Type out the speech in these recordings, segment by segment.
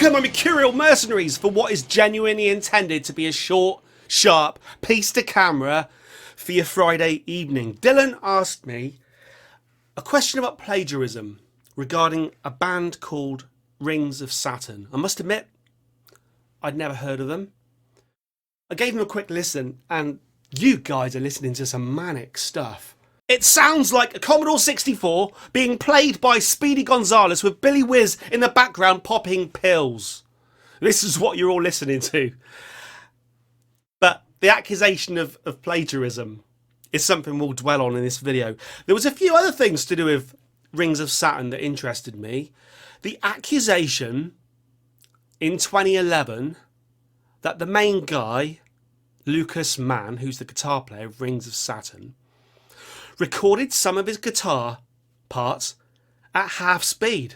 Welcome, my Mercurial mercenaries, for what is genuinely intended to be a short, sharp piece to camera for your Friday evening. Dylan asked me a question about plagiarism regarding a band called Rings of Saturn. I must admit, I'd never heard of them. I gave them a quick listen, and you guys are listening to some manic stuff. It sounds like a Commodore 64 being played by Speedy Gonzales with Billy Whiz in the background popping pills. This is what you're all listening to. But the accusation of plagiarism is something we'll dwell on in this video. There was a few other things to do with Rings of Saturn that interested me. The accusation in 2011 that the main guy, Lucas Mann, who's the guitar player of Rings of Saturn, recorded some of his guitar parts at half speed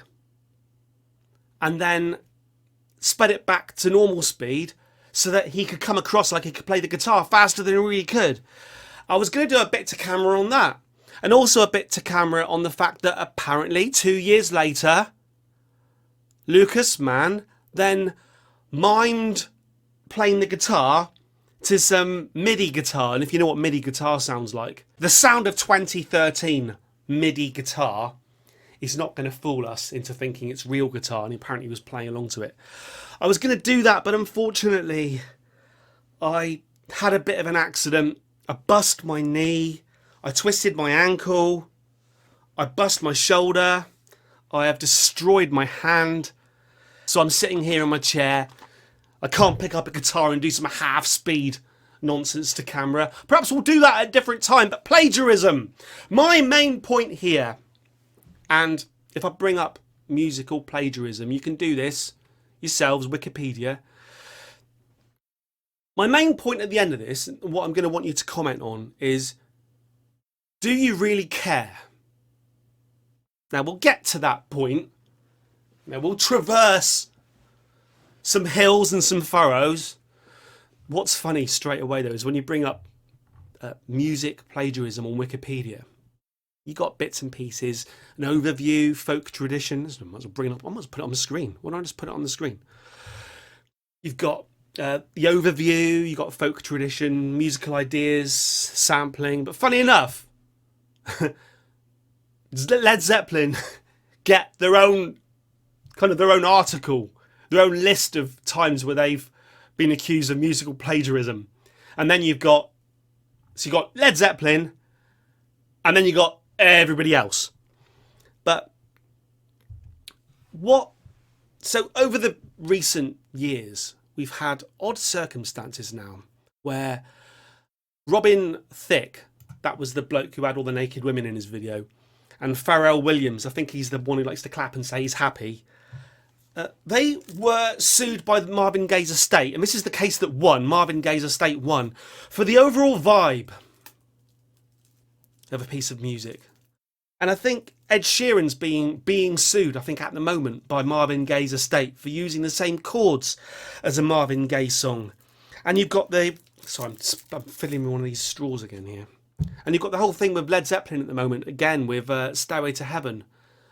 and then sped it back to normal speed so that he could come across like he could play the guitar faster than he really could. I was going to do a bit to camera on that, and also a bit to camera on the fact that apparently 2 years later, Lucas Mann then mimed playing the guitar to some MIDI guitar. And if you know what MIDI guitar sounds like, the sound of 2013 MIDI guitar is not going to fool us into thinking it's real guitar, and apparently he was playing along to it. I was going to do that, but unfortunately I had a bit of an accident. I bust my knee, I twisted my ankle, I bust my shoulder, I have destroyed my hand, so I'm sitting here in my chair. I can't pick up a guitar and do some half-speed nonsense to camera. Perhaps we'll do that at a different time, but plagiarism. My main point here, and if I bring up musical plagiarism, you can do this yourselves, Wikipedia. My main point at the end of this, and what I'm going to want you to comment on, is do you really care? Now, we'll get to that point. Now, we'll traverse some hills and some furrows. What's funny straight away though is when you bring up music plagiarism on Wikipedia, you got bits and pieces, an overview, folk traditions. I might as well bring it up. I might as well put it on the screen. Why don't I just put it on the screen? You've got the overview, you've got folk tradition, musical ideas, sampling. But funny enough, Led Zeppelin get their own article, their own list of times where they've been accused of musical plagiarism. And then you've got Led Zeppelin, and then you got everybody else. But so over the recent years, we've had odd circumstances now where Robin Thicke, that was the bloke who had all the naked women in his video, and Pharrell Williams, I think he's the one who likes to clap and say he's happy, they were sued by the Marvin Gaye's estate, and this is the case that won. Marvin Gaye's estate won for the overall vibe of a piece of music. And I think Ed Sheeran's being sued, I think at the moment, by Marvin Gaye's estate for using the same chords as a Marvin Gaye song. And you've got I'm filling with one of these straws again here. And you've got the whole thing with Led Zeppelin at the moment, again with Stairway to Heaven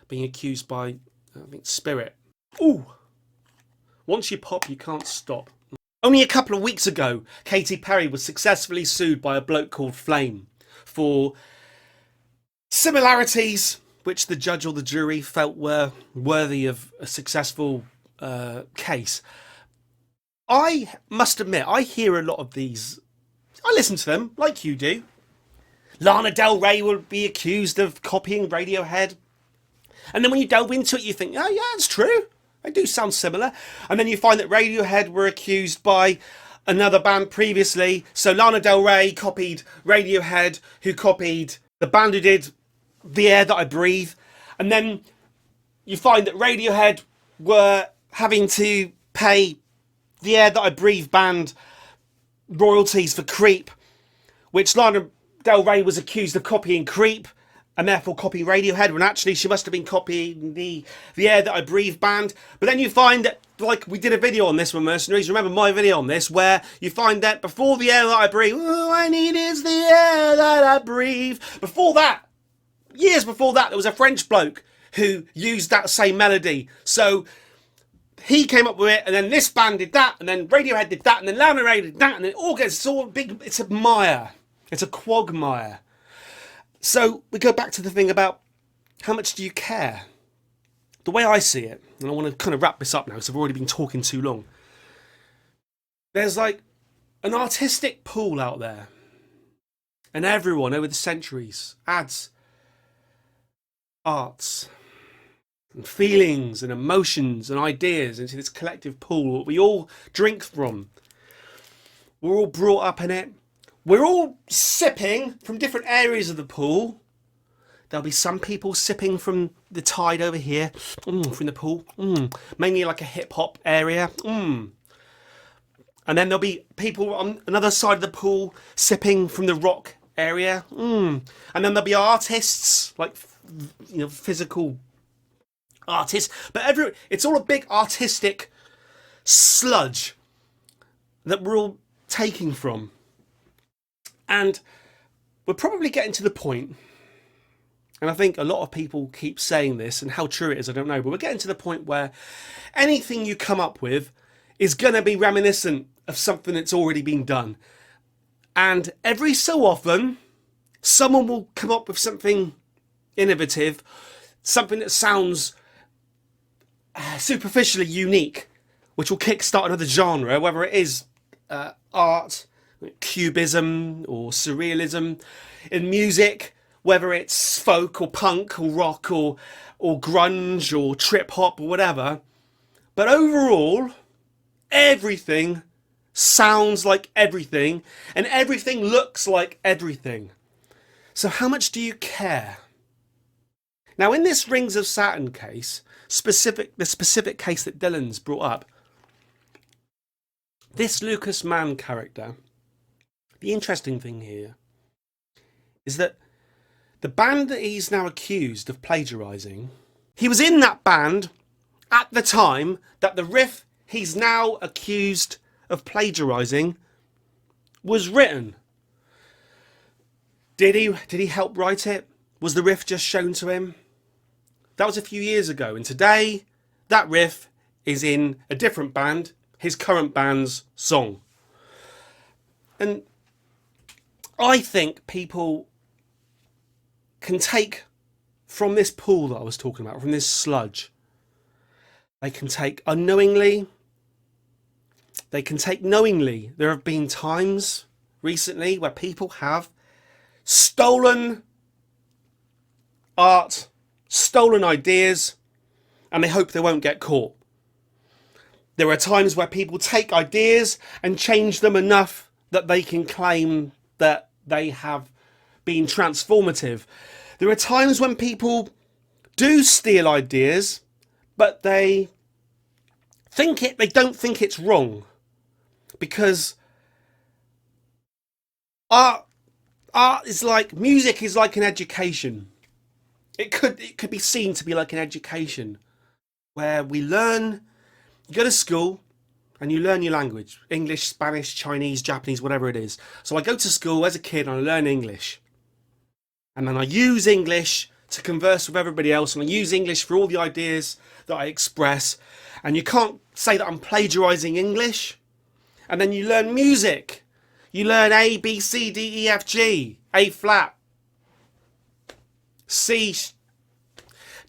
being accused by, I think, Spirit. Ooh, once you pop, you can't stop. Only a couple of weeks ago, Katy Perry was successfully sued by a bloke called Flame for similarities which the judge or the jury felt were worthy of a successful case. I must admit, I hear a lot of these. I listen to them, like you do. Lana Del Rey will be accused of copying Radiohead. And then when you delve into it, you think, oh yeah, it's true. They do sound similar. And then you find that Radiohead were accused by another band previously. So Lana Del Rey copied Radiohead, who copied the band who did The Air That I Breathe. And then you find that Radiohead were having to pay the Air That I Breathe band royalties for Creep, which Lana Del Rey was accused of copying Creep and therefore copying Radiohead, when actually she must have been copying the Air That I Breathe band. But then you find that, like we did a video on this one, Mercenaries, remember my video on this, where you find that before The Air That I Breathe, all I need is the air that I breathe. Before that, years before that, there was a French bloke who used that same melody. So he came up with it, and then this band did that, and then Radiohead did that, and then Lana Ray did that, and it all gets, it's all big, it's a mire. It's a quagmire. So we go back to the thing about how much do you care? The way I see it, and I want to kind of wrap this up now because I've already been talking too long. There's like an artistic pool out there, and everyone over the centuries adds arts and feelings and emotions and ideas into this collective pool that we all drink from. We're all brought up in it. We're all sipping from different areas of the pool. There'll be some people sipping from the tide over here, from the pool, mainly like a hip hop area. And then there'll be people on another side of the pool sipping from the rock area. And then there'll be artists, like, you know, physical artists. But it's all a big artistic sludge that we're all taking from. And we're probably getting to the point, and I think a lot of people keep saying this, and how true it is, I don't know, but we're getting to the point where anything you come up with is going to be reminiscent of something that's already been done. And every so often, someone will come up with something innovative, something that sounds superficially unique, which will kickstart another genre, whether it is art, cubism or surrealism, in music, whether it's folk or punk or rock or grunge or trip hop or whatever. But overall, everything sounds like everything, and everything looks like everything. So how much do you care? Now, in this Rings of Saturn case, the specific case that Dylan's brought up, this Lucas Mann character, the interesting thing here is that the band that he's now accused of plagiarising, he was in that band at the time that the riff he's now accused of plagiarising was written. Did he help write it? Was the riff just shown to him? That was a few years ago, and today that riff is in a different band, his current band's song. And I think people can take from this pool that I was talking about, from this sludge, they can take unknowingly, they can take knowingly. There have been times recently where people have stolen art, stolen ideas, and they hope they won't get caught. There are times where people take ideas and change them enough that they can claim that they have been transformative. There are times when people do steal ideas, but they don't think it's wrong, because art is like, music is like an education. It could be seen to be like an education where we learn. You go to school and you learn your language, English, Spanish, Chinese, Japanese, whatever it is. So I go to school as a kid and I learn English. And then I use English to converse with everybody else, and I use English for all the ideas that I express. And you can't say that I'm plagiarising English. And then you learn music. You learn A, B, C, D, E, F, G, A flat, C,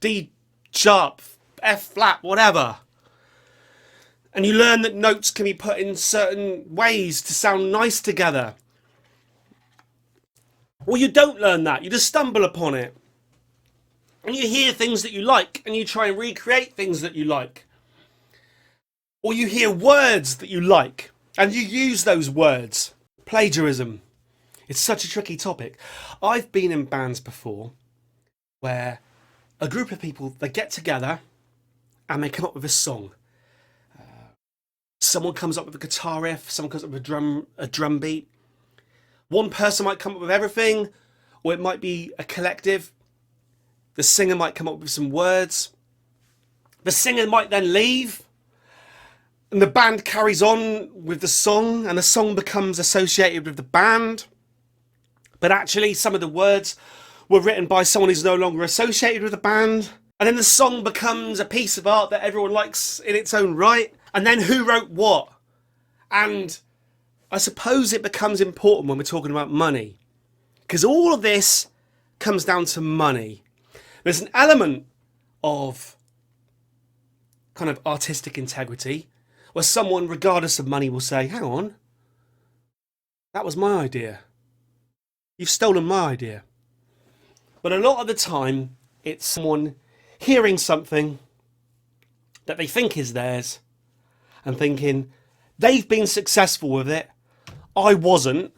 D sharp, F flat, whatever. And you learn that notes can be put in certain ways to sound nice together. Or you don't learn that, you just stumble upon it. And you hear things that you like, and you try and recreate things that you like. Or you hear words that you like, and you use those words. Plagiarism. It's such a tricky topic. I've been in bands before where a group of people, they get together and they come up with a song. Someone comes up with a guitar riff, someone comes up with a drum beat. One person might come up with everything, or it might be a collective. The singer might come up with some words. The singer might then leave, and the band carries on with the song, and the song becomes associated with the band. But actually, some of the words were written by someone who's no longer associated with the band. And then the song becomes a piece of art that everyone likes in its own right. And then who wrote what? And I suppose it becomes important when we're talking about money, because all of this comes down to money. There's an element of kind of artistic integrity where someone, regardless of money, will say, hang on, that was my idea. You've stolen my idea. But a lot of the time, it's someone hearing something that they think is theirs and thinking, they've been successful with it, I wasn't.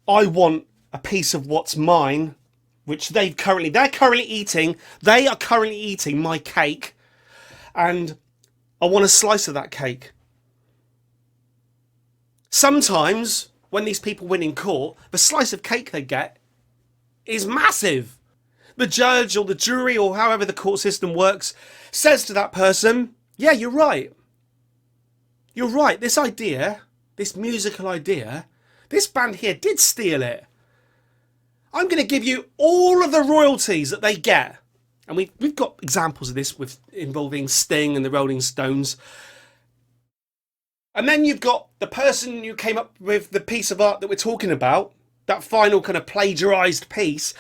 I want a piece of what's mine, which they're currently eating. They are currently eating my cake, and I want a slice of that cake. Sometimes, when these people win in court, the slice of cake they get is massive. The judge or the jury, or however the court system works, says to that person, yeah, you're right. You're right. This idea, this musical idea, this band here did steal it. I'm going to give you all of the royalties that they get. And we've got examples of this involving Sting and the Rolling Stones. And then you've got the person who came up with the piece of art that we're talking about, that final kind of plagiarised piece,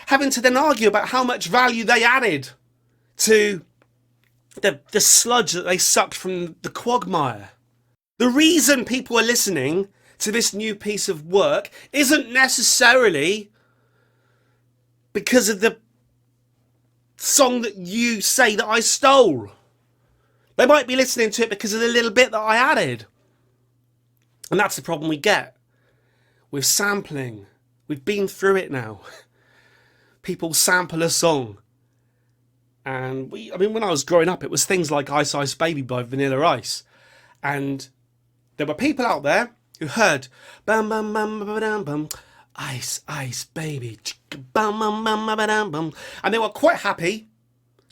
having to then argue about how much value they added to the sludge that they sucked from the quagmire. The reason people are listening to this new piece of work isn't necessarily because of the song that you say that I stole. They might be listening to it because of the little bit that I added. And that's the problem we get with sampling. We've been through it now. People sample a song. And when I was growing up, it was things like Ice Ice Baby by Vanilla Ice. And there were people out there who heard bam bam bam bam bam Ice Ice Baby bam bam bam bam bam, and they were quite happy.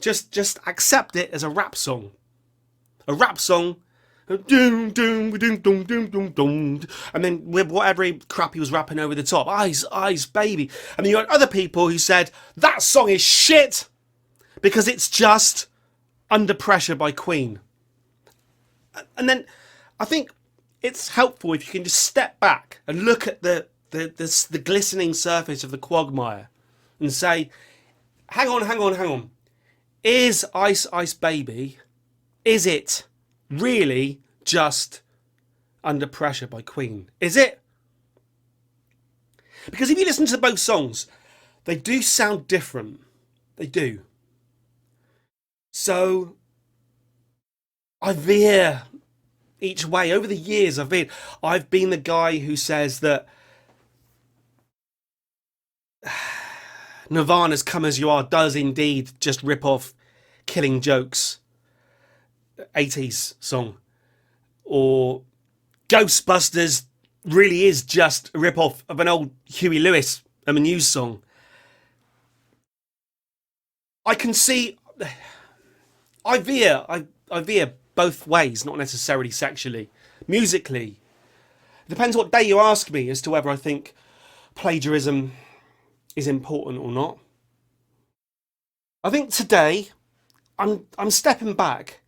Just accept it as a rap song. A rap song. And then with whatever crap he was rapping over the top, Ice Ice Baby. And then you had other people who said that song is shit because it's just Under Pressure by Queen. And then I think it's helpful if you can just step back and look at the glistening surface of the quagmire and say, hang on. Is Ice Ice Baby, is it really just Under Pressure by Queen? Is it? Because if you listen to both songs, they do sound different. They do. So I veer each way. Over the years, I've been the guy who says that Nirvana's Come As You Are does indeed just rip off Killing Joke's 80s song. Or Ghostbusters really is just a rip off of an old Huey Lewis and the News song. I can see, I veer both ways, not necessarily sexually. Musically, it depends what day you ask me as to whether I think plagiarism is important or not. I think today I'm stepping back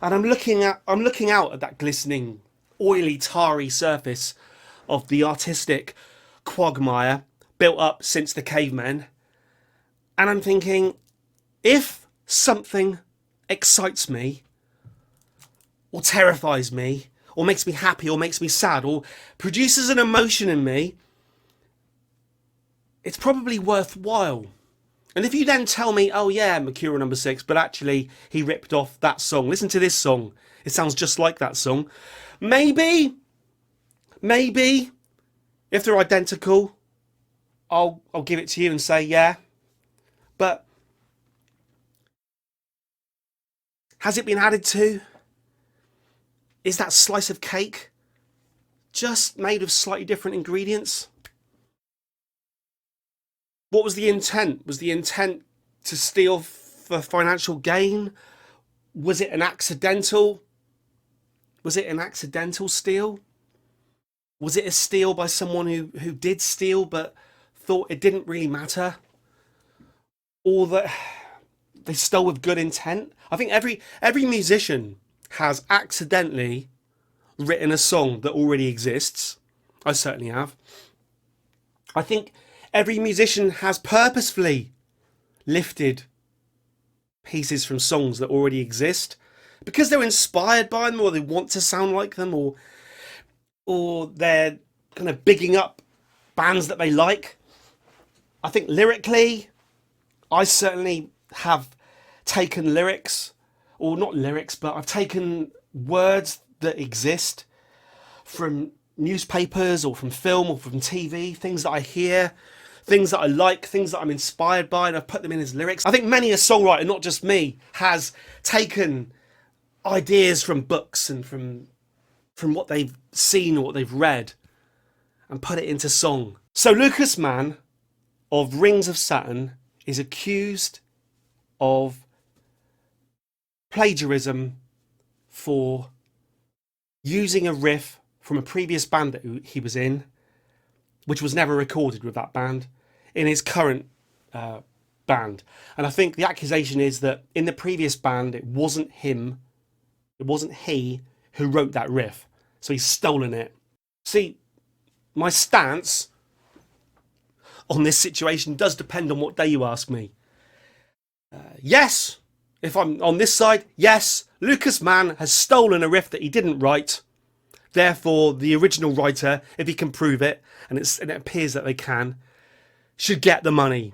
and I'm looking out at that glistening, oily, tarry surface of the artistic quagmire built up since the cavemen, and I'm thinking, if something excites me or terrifies me or makes me happy or makes me sad or produces an emotion in me, it's probably worthwhile. And if you then tell me, oh yeah, Mercurial number 6, but actually he ripped off that song. Listen to this song. It sounds just like that song. Maybe, if they're identical, I'll give it to you and say, yeah. But has it been added to? Is that slice of cake just made of slightly different ingredients? What was the intent? Was the intent to steal for financial gain? Was it an accidental? Was it an accidental steal? Was it a steal by someone who did steal but thought it didn't really matter? Or that they stole with good intent. I think every musician has accidentally written a song that already exists. I certainly have. I think every musician has purposefully lifted pieces from songs that already exist because they're inspired by them, or they want to sound like them, or they're kind of bigging up bands that they like. I think lyrically, I certainly have taken lyrics, or not lyrics, but I've taken words that exist from newspapers or from film or from TV, things that I hear, things that I like, things that I'm inspired by, and I've put them in as lyrics. I think many a songwriter, not just me, has taken ideas from books and from what they've seen or what they've read and put it into song. So Lucas Mann of Rings of Saturn is accused of plagiarism for using a riff from a previous band that he was in, which was never recorded with that band, in his current band. And I think the accusation is that in the previous band, it wasn't he who wrote that riff. So he's stolen it. See, my stance on this situation does depend on what day you ask me. Yes, if I'm on this side, yes, Lucas Mann has stolen a riff that he didn't write. Therefore, the original writer, if he can prove it, and it appears that they can, should get the money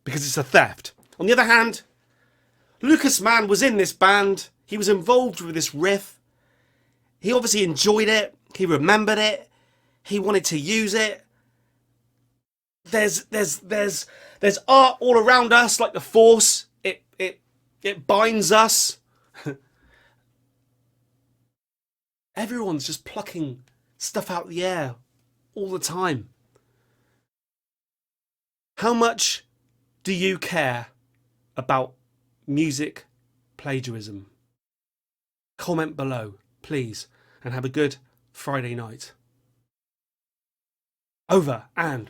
because it's a theft. On the other hand, Lucas Mann was in this band. He was involved with this riff. He obviously enjoyed it. He remembered it. He wanted to use it. There's art all around us, like the Force. It binds us. Everyone's just plucking stuff out of the air all the time. How much do you care about music plagiarism? Comment below, please, and have a good Friday night. Over and